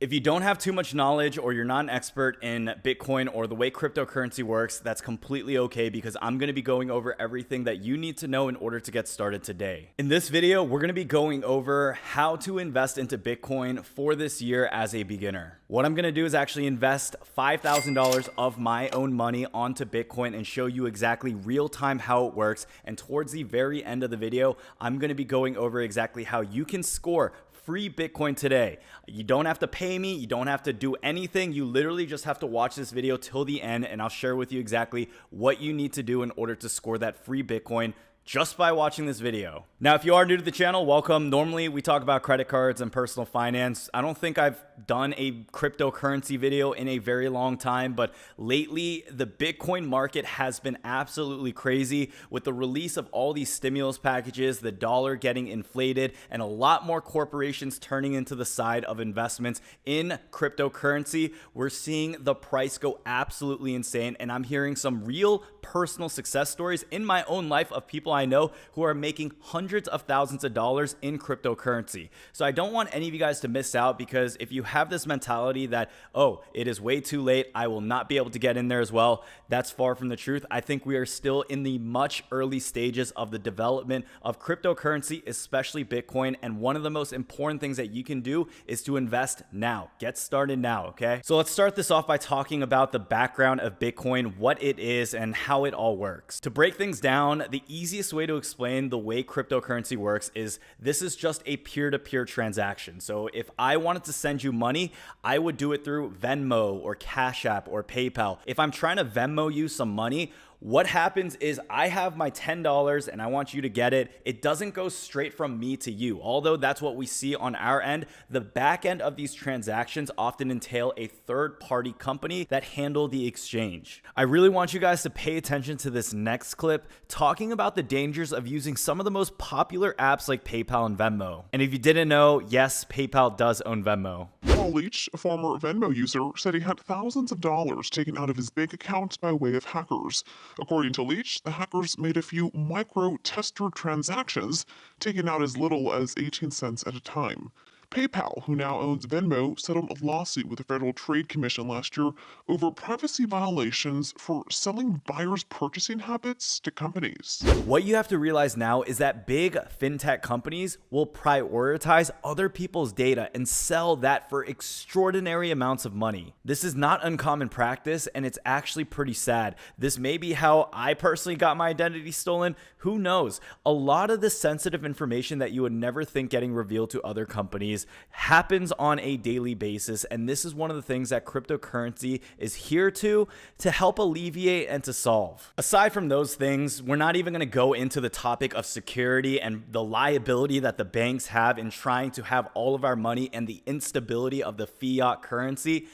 If you don't have too much knowledge or you're not an expert in Bitcoin or the way cryptocurrency works, that's completely okay because I'm going to be going over everything that you need to know in order to get started today. In this video, we're going to be going over how to invest into Bitcoin for this year as a beginner. What I'm going to do is actually invest $5,000 of my own money onto Bitcoin and show you exactly real time how it works. And towards the very end of the video, I'm going to be going over exactly how you can score free Bitcoin today. You don't have to pay me. You don't have to do anything. You literally just have to watch this video till the end, and I'll share with you exactly what you need to do in order to score that free Bitcoin just by watching this video. Now, if you are new to the channel, welcome. Normally, we talk about credit cards and personal finance. I don't think I've done a cryptocurrency video in a very long time, but lately, the Bitcoin market has been absolutely crazy with the release of all these stimulus packages, the dollar getting inflated, and a lot more corporations turning into the side of investments in cryptocurrency. We're seeing the price go absolutely insane, and I'm hearing some real personal success stories in my own life of people I know who are making hundreds of thousands of dollars in cryptocurrency. So I don't want any of you guys to miss out, because if you have this mentality that, oh, it is way too late, I will not be able to get in there as well, that's far from the truth. I think we are still in the much early stages of the development of cryptocurrency, especially Bitcoin. And one of the most important things that you can do is to invest now. Get started now, okay? So let's start this off by talking about the background of Bitcoin, what it is, and how it all works. To break things down, the easiest way to explain the way cryptocurrency works is this is just a peer-to-peer transaction. So if I wanted to send you money, I would do it through Venmo or Cash App or PayPal. If I'm trying to Venmo you some money, what happens is I have my $10 and I want you to get it. It doesn't go straight from me to you. Although that's what we see on our end, the back end of these transactions often entail a third-party company that handle the exchange. I really want you guys to pay attention to this next clip talking about the dangers of using some of the most popular apps like PayPal and Venmo. And if you didn't know, yes, PayPal does own Venmo. Paul Leach, a former Venmo user, said he had thousands of dollars taken out of his bank account by way of hackers. According to Leach, the hackers made a few micro-tester transactions, taking out as little as 18 cents at a time. PayPal, who now owns Venmo, settled a lawsuit with the Federal Trade Commission last year over privacy violations for selling buyers' purchasing habits to companies. What you have to realize now is that big fintech companies will prioritize other people's data and sell that for extraordinary amounts of money. This is not uncommon practice, and it's actually pretty sad. This may be how I personally got my identity stolen. Who knows? A lot of the sensitive information that you would never think getting revealed to other companies happens on a daily basis, and this is one of the things that cryptocurrency is here to help alleviate and to solve. Aside from those things, we're not even going to go into the topic of security and the liability that the banks have in trying to have all of our money and the instability of the fiat currency.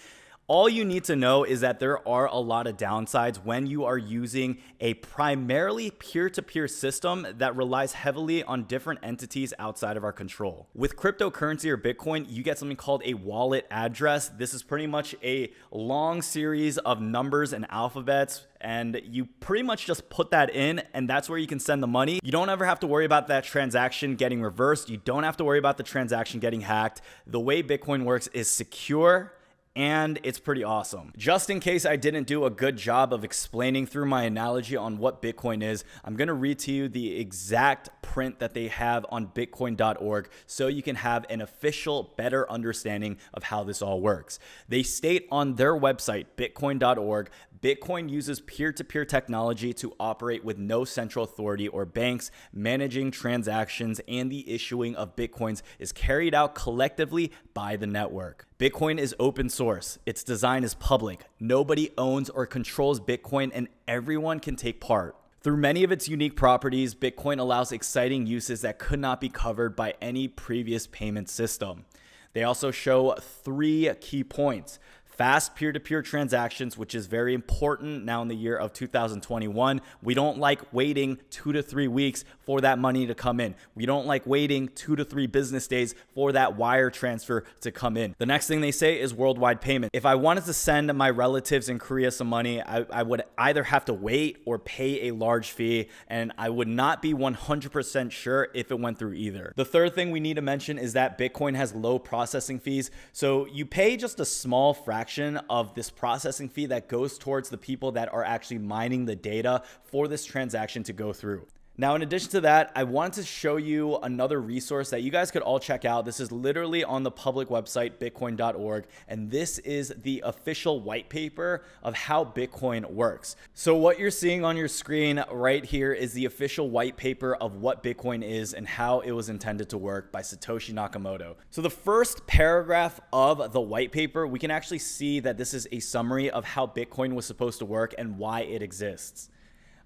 All you need to know is that there are a lot of downsides when you are using a primarily peer-to-peer system that relies heavily on different entities outside of our control. With cryptocurrency or Bitcoin, you get something called a wallet address. This is pretty much a long series of numbers and alphabets, and you pretty much just put that in, and that's where you can send the money. You don't ever have to worry about that transaction getting reversed. You don't have to worry about the transaction getting hacked. The way Bitcoin works is secure, and it's pretty awesome. Just in case I didn't do a good job of explaining through my analogy on what Bitcoin is, I'm gonna read to you the exact print that they have on bitcoin.org so you can have an official, better understanding of how this all works. They state on their website, bitcoin.org, Bitcoin uses peer-to-peer technology to operate with no central authority or banks. Managing transactions and the issuing of Bitcoins is carried out collectively by the network. Bitcoin is open source. Its design is public. Nobody owns or controls Bitcoin, and everyone can take part. Through many of its unique properties, Bitcoin allows exciting uses that could not be covered by any previous payment system. They also show 3 key points. fast peer-to-peer transactions, which is very important now in the year of 2021. We don't like waiting 2 to 3 weeks for that money to come in. We don't like waiting 2 to 3 business days for that wire transfer to come in. The next thing they say is worldwide payment. If I wanted to send my relatives in Korea some money, I would either have to wait or pay a large fee, and I would not be 100% sure if it went through either. The third thing we need to mention is that Bitcoin has low processing fees. So you pay just a small fraction of this processing fee that goes towards the people that are actually mining the data for this transaction to go through. Now, in addition to that, I wanted to show you another resource that you guys could all check out. This is literally on the public website, bitcoin.org, and this is the official white paper of how Bitcoin works. So what you're seeing on your screen right here is the official white paper of what Bitcoin is and how it was intended to work by Satoshi Nakamoto. So the first paragraph of the white paper, we can actually see that this is a summary of how Bitcoin was supposed to work and why it exists.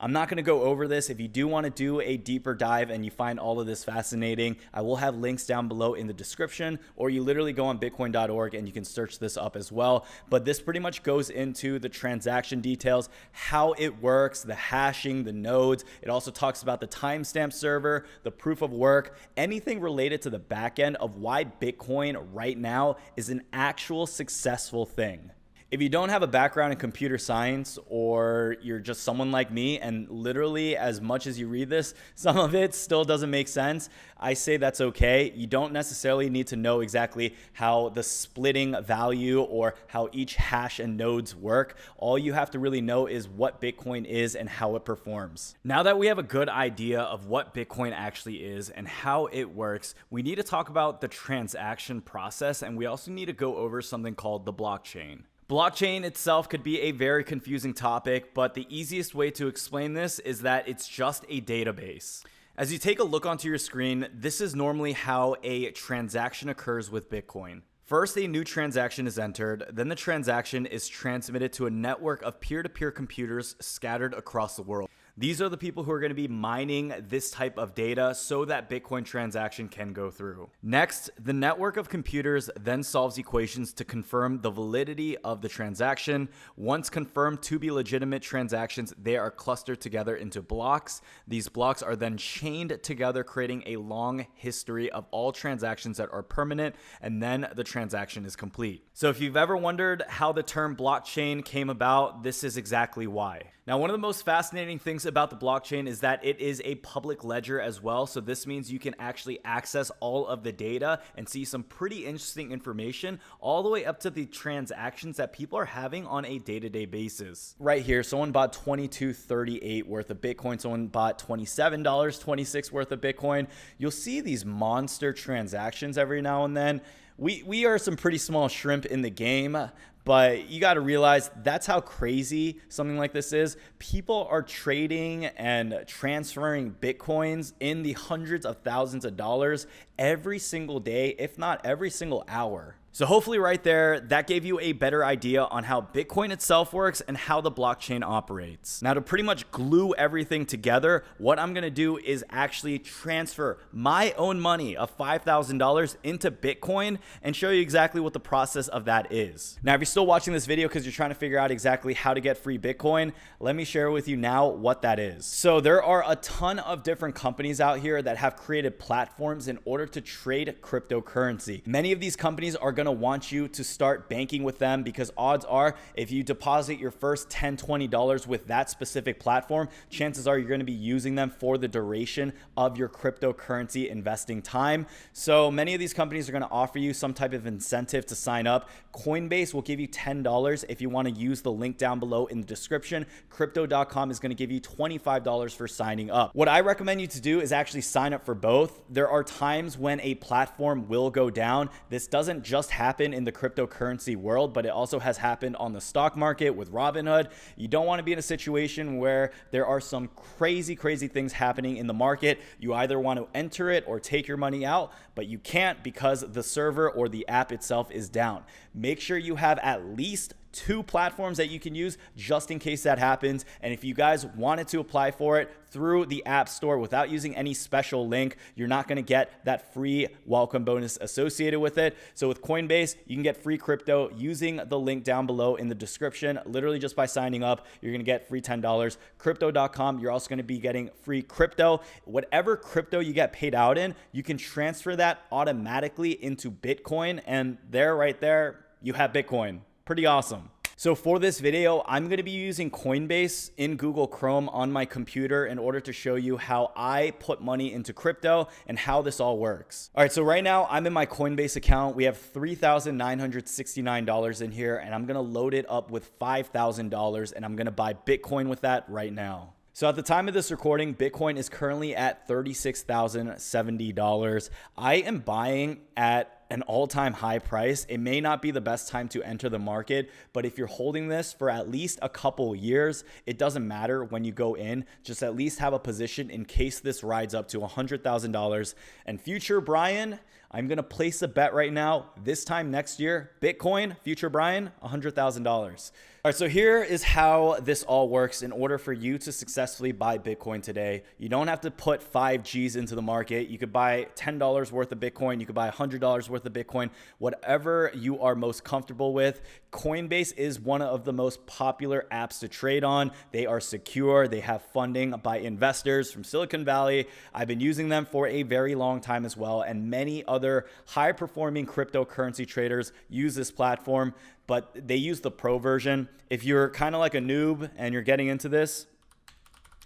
I'm not going to go over this. If you do want to do a deeper dive and you find all of this fascinating, I will have links down below in the description, or you literally go on bitcoin.org and you can search this up as well. But this pretty much goes into the transaction details, how it works, the hashing, the nodes. It also talks about the timestamp server, the proof of work, anything related to the back end of why Bitcoin right now is an actual successful thing. If you don't have a background in computer science, or you're just someone like me and literally as much as you read this, some of it still doesn't make sense, I say that's okay. You don't necessarily need to know exactly how the splitting value or how each hash and nodes work. All you have to really know is what Bitcoin is and how it performs. Now that we have a good idea of what Bitcoin actually is and how it works, we need to talk about the transaction process, and we also need to go over something called the blockchain. Blockchain itself could be a very confusing topic, but the easiest way to explain this is that it's just a database. As you take a look onto your screen, this is normally how a transaction occurs with Bitcoin. First, a new transaction is entered, then the transaction is transmitted to a network of peer-to-peer computers scattered across the world. These are the people who are going to be mining this type of data so that Bitcoin transaction can go through. Next, the network of computers then solves equations to confirm the validity of the transaction. Once confirmed to be legitimate transactions, they are clustered together into blocks. These blocks are then chained together, creating a long history of all transactions that are permanent, and then the transaction is complete. So if you've ever wondered how the term blockchain came about, this is exactly why. Now, one of the most fascinating things about the blockchain is that it is a public ledger as well. So this means you can actually access all of the data and see some pretty interesting information all the way up to the transactions that people are having on a day-to-day basis. Right here, someone bought $22.38 worth of Bitcoin. Someone bought $27.26 worth of Bitcoin. You'll see these monster transactions every now and then. We are some pretty small shrimp in the game, but you got to realize that's how crazy something like this is. People are trading and transferring Bitcoins in the hundreds of thousands of dollars every single day, if not every single hour. So hopefully right there, that gave you a better idea on how Bitcoin itself works and how the blockchain operates. Now, to pretty much glue everything together, what I'm going to do is actually transfer my own money of $5,000 into Bitcoin and show you exactly what the process of that is. Now, if you're still watching this video because you're trying to figure out exactly how to get free Bitcoin, let me share with you now what that is. So there are a ton of different companies out here that have created platforms in order to trade cryptocurrency. Many of these companies are going to want you to start banking with them because odds are if you deposit your first $10, $20 with that specific platform, chances are you're going to be using them for the duration of your cryptocurrency investing time. So many of these companies are going to offer you some type of incentive to sign up. Coinbase will give you $10 if you want to use the link down below in the description. Crypto.com is going to give you $25 for signing up. What I recommend you to do is actually sign up for both. There are times when a platform will go down. This doesn't just happen in the cryptocurrency world, but it also has happened on the stock market with Robinhood. You don't want to be in a situation where there are some crazy things happening in the market. You either want to enter it or take your money out, but you can't because the server or the app itself is down. Make sure you have at least 2 platforms that you can use just in case that happens. And if you guys wanted to apply for it through the App Store without using any special link, you're not going to get that free welcome bonus associated with it. So with Coinbase, you can get free crypto using the link down below in the description. Literally just by signing up, you're going to get free $10. Crypto.com, you're also going to be getting free crypto. Whatever crypto you get paid out in, you can transfer that automatically into Bitcoin, and right there, you have Bitcoin. Pretty awesome. So for this video, I'm going to be using Coinbase in Google Chrome on my computer in order to show you how I put money into crypto and how this all works. All right, so right now I'm in my Coinbase account. We have $3,969 in here, and I'm going to load it up with $5,000, and I'm going to buy Bitcoin with that right now. So at the time of this recording, Bitcoin is currently at $36,070. I am buying at an all-time high price. It may not be the best time to enter the market, but if you're holding this for at least a couple years, it doesn't matter when you go in. Just at least have a position in case this rides up to $100,000. And future Brian, I'm going to place a bet right now. This time next year, Bitcoin, future Brian, $100,000. All right, so here is how this all works in order for you to successfully buy Bitcoin today. You don't have to put 5 G's into the market. You could buy $10 worth of Bitcoin. You could buy $100 worth of Bitcoin, whatever you are most comfortable with. Coinbase is one of the most popular apps to trade on. They are secure. They have funding by investors from Silicon Valley. I've been using them for a very long time as well, and many other high-performing cryptocurrency traders use this platform, but they use the pro version. If you're kind of like a noob and you're getting into this,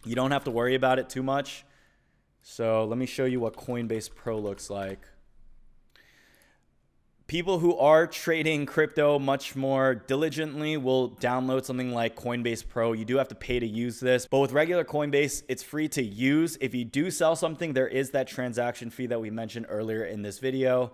you don't have to worry about it too much. So let me show you what Coinbase Pro looks like. People who are trading crypto much more diligently will download something like Coinbase Pro. You do have to pay to use this, but with regular Coinbase, it's free to use. If you do sell something, there is that transaction fee that we mentioned earlier in this video.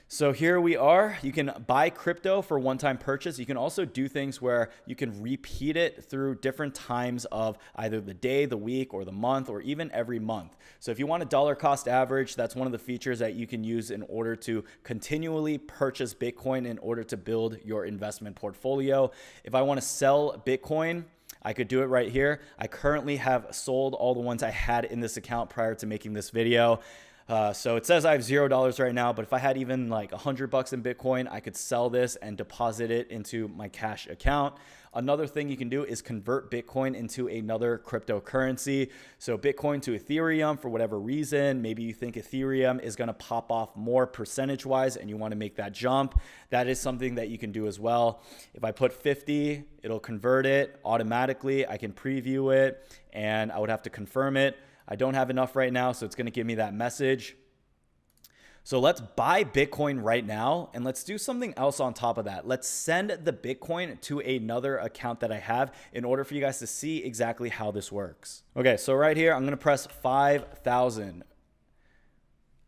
So here we are. You can buy crypto for one-time purchase. You can also do things where you can repeat it through different times of either the day, the week, or the month, or even every month. So if you want a dollar cost average, that's one of the features that you can use in order to continually purchase Bitcoin in order to build your investment portfolio. If I want to sell Bitcoin, I could do it right here. I currently have sold all the ones I had in this account prior to making this video. So it says I have $0 right now, but if I had even like $100 in Bitcoin, I could sell this and deposit it into my cash account. Another thing you can do is convert Bitcoin into another cryptocurrency. So Bitcoin to Ethereum for whatever reason. Maybe you think Ethereum is going to pop off more percentage-wise and you want to make that jump. That is something that you can do as well. If I put 50, it'll convert it automatically. I can preview it and I would have to confirm it. I don't have enough right now, so it's going to give me that message. So let's buy Bitcoin right now, and let's do something else on top of that. Let's send the Bitcoin to another account that I have in order for you guys to see exactly how this works. Okay, so right here, I'm going to press 5,000.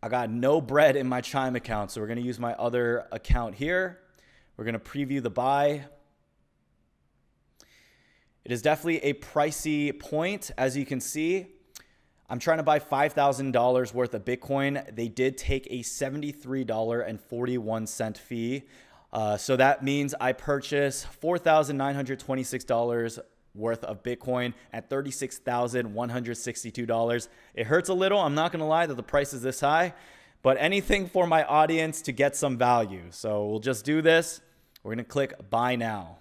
I got no bread in my Chime account, so we're going to use my other account here. We're going to preview the buy. It is definitely a pricey point, as you can see. I'm trying to buy $5,000 worth of Bitcoin. They did take a $73.41 fee. So that means I purchased $4,926 worth of Bitcoin at $36,162. It hurts a little. I'm not going to lie that the price is this high, but anything for my audience to get some value. So we'll just do this. We're going to click buy now.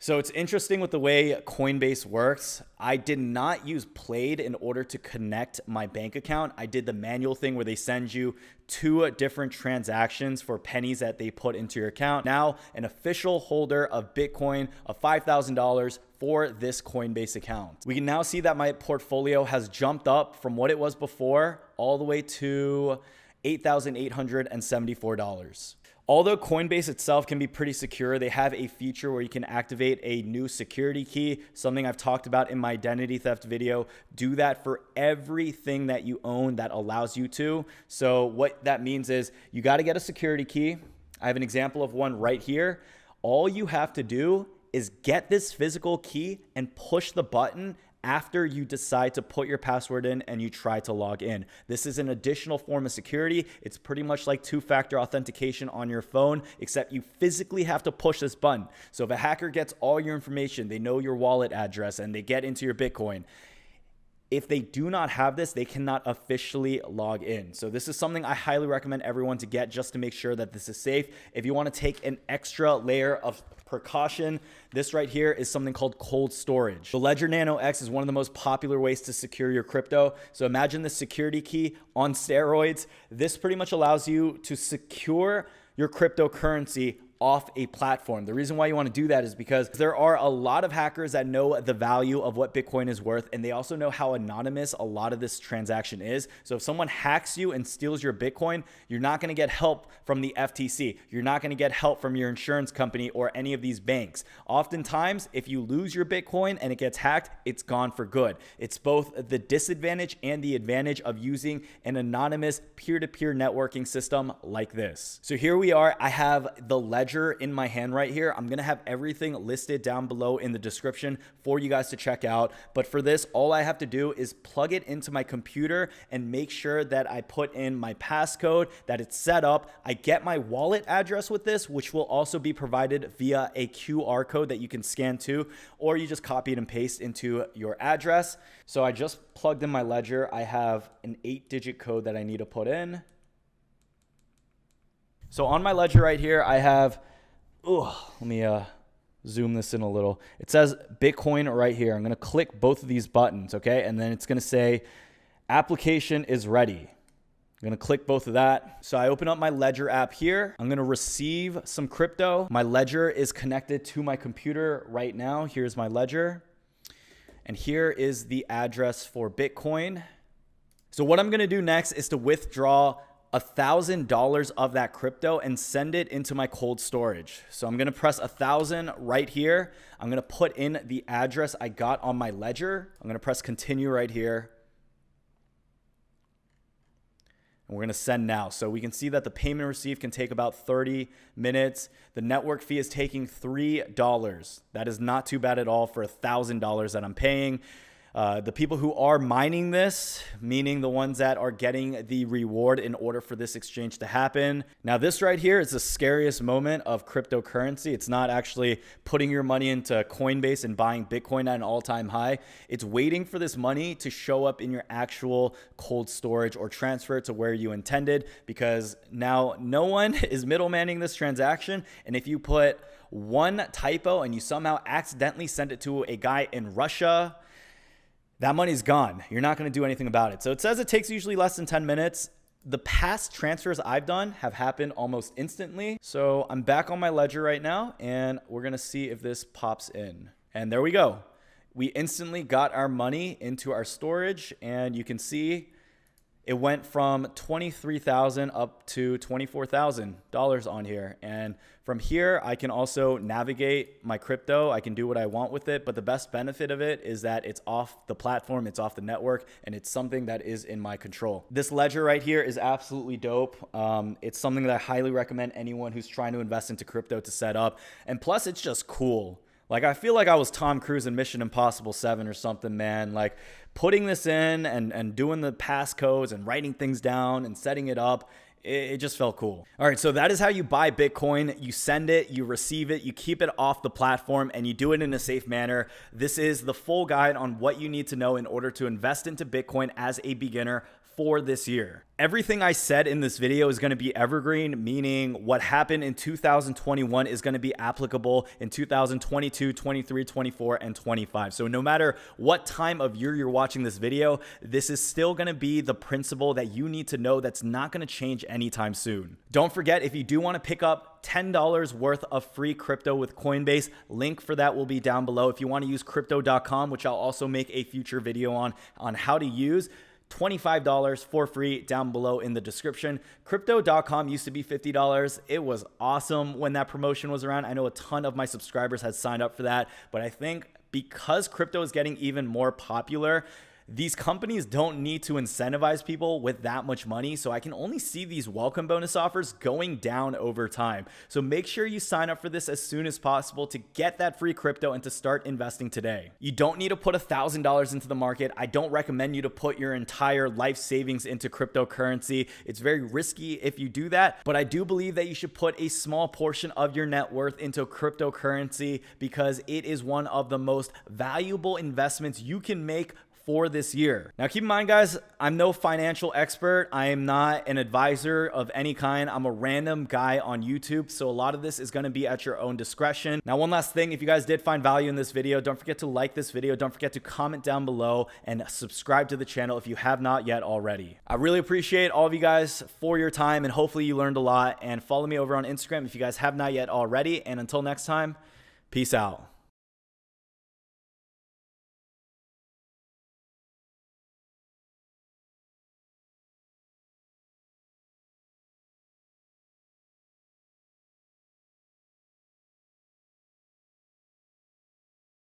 So it's interesting with the way Coinbase works. I did not use Plaid in order to connect my bank account. I did the manual thing where they send you 2 different transactions for pennies that they put into your account. Now, an official holder of Bitcoin of $5,000 for this Coinbase account. We can now see that my portfolio has jumped up from what it was before all the way to $8,874. Although Coinbase itself can be pretty secure, they have a feature where you can activate a new security key, something I've talked about in my identity theft video. Do that for everything that you own that allows you to. So what that means is you got to get a security key. I have an example of one right here. All you have to do is get this physical key and push the button after you decide to put your password in and you try to log in. This is an additional form of security. It's pretty much like two-factor authentication on your phone, except you physically have to push this button. So if a hacker gets all your information, they know your wallet address, and they get into your Bitcoin, if they do not have this, they cannot officially log in. So this is something I highly recommend everyone to get just to make sure that this is safe. If you want to take an extra layer of precaution, this right here is something called cold storage. The Ledger Nano X is one of the most popular ways to secure your crypto. So imagine the security key on steroids. This pretty much allows you to secure your cryptocurrency off a platform. The reason why you want to do that is because there are a lot of hackers that know the value of what Bitcoin is worth, and they also know how anonymous a lot of this transaction is. So if someone hacks you and steals your Bitcoin, you're not going to get help from the FTC. You're not going to get help from your insurance company or any of these banks. Oftentimes, if you lose your Bitcoin and it gets hacked, it's gone for good. It's both the disadvantage and the advantage of using an anonymous peer-to-peer networking system like this. So here we are. I have the Ledger in my hand right here. I'm going to have everything listed down below in the description for you guys to check out. But for this, all I have to do is plug it into my computer and make sure that I put in my passcode, that it's set up. I get my wallet address with this, which will also be provided via a QR code that you can scan to, or you just copy it and paste into your address. So I just plugged in my Ledger. I have an 8-digit code that I need to put in. So on my Ledger right here, I have, let me zoom this in a little. It says Bitcoin right here. I'm going to click both of these buttons, okay? And then it's going to say application is ready. I'm going to click both of that. So I open up my Ledger app here. I'm going to receive some crypto. My Ledger is connected to my computer right now. Here's my Ledger. And here is the address for Bitcoin. So what I'm going to do next is to withdraw $1,000 of that crypto and send it into my cold storage. So I'm going to press 1,000 right here. I'm going to put in the address I got on my Ledger. I'm going to press continue right here. And we're going to send now. So we can see that the payment received can take about 30 minutes. The network fee is taking $3. That is not too bad at all for $1,000 that I'm paying. The people who are mining this, meaning the ones that are getting the reward in order for this exchange to happen. Now, this right here is the scariest moment of cryptocurrency. It's not actually putting your money into Coinbase and buying Bitcoin at an all-time high. It's waiting for this money to show up in your actual cold storage or transfer to where you intended, because now no one is middlemaning this transaction. And if you put one typo and you somehow accidentally send it to a guy in Russia, that money's gone. You're not going to do anything about it. So it says it takes usually less than 10 minutes. The past transfers I've done have happened almost instantly. So I'm back on my Ledger right now, and we're going to see if this pops in. And there we go. We instantly got our money into our storage, and you can see it went from $23,000 up to $24,000 on here. And from here, I can also navigate my crypto. I can do what I want with it. But the best benefit of it is that it's off the platform, it's off the network, and it's something that is in my control. This Ledger right here is absolutely dope. It's something that I highly recommend anyone who's trying to invest into crypto to set up. And plus, it's just cool. Like, I feel like I was Tom Cruise in Mission Impossible 7 or something, man. Like, putting this in and doing the passcodes and writing things down and setting it up, it just felt cool. All right, so that is how you buy Bitcoin. You send it, you receive it, you keep it off the platform, and you do it in a safe manner. This is the full guide on what you need to know in order to invest into Bitcoin as a beginner for this year. Everything I said in this video is going to be evergreen, meaning what happened in 2021 is going to be applicable in 2022, 23, 24, and 25. So no matter what time of year you're watching this video, this is still going to be the principle that you need to know that's not going to change anytime soon. Don't forget, if you do want to pick up $10 worth of free crypto with Coinbase, link for that will be down below. If you want to use crypto.com, which I'll also make a future video on how to use, $25 for free down below in the description. Crypto.com used to be $50. It was awesome when that promotion was around. I know a ton of my subscribers had signed up for that, but I think because crypto is getting even more popular, These companies don't need to incentivize people with that much money, so I can only see these welcome bonus offers going down over time. So make sure you sign up for this as soon as possible to get that free crypto and to start investing today. You don't need to put $1,000 into the market. I don't recommend you to put your entire life savings into cryptocurrency. It's very risky if you do that, but I do believe that you should put a small portion of your net worth into cryptocurrency because it is one of the most valuable investments you can make for this year. Now, keep in mind, guys, I'm no financial expert. I am not an advisor of any kind. I'm a random guy on YouTube. So a lot of this is going to be at your own discretion. Now, one last thing, if you guys did find value in this video, don't forget to like this video. Don't forget to comment down below and subscribe to the channel if you have not yet already. I really appreciate all of you guys for your time, and hopefully you learned a lot. And follow me over on Instagram if you guys have not yet already. And until next time, peace out.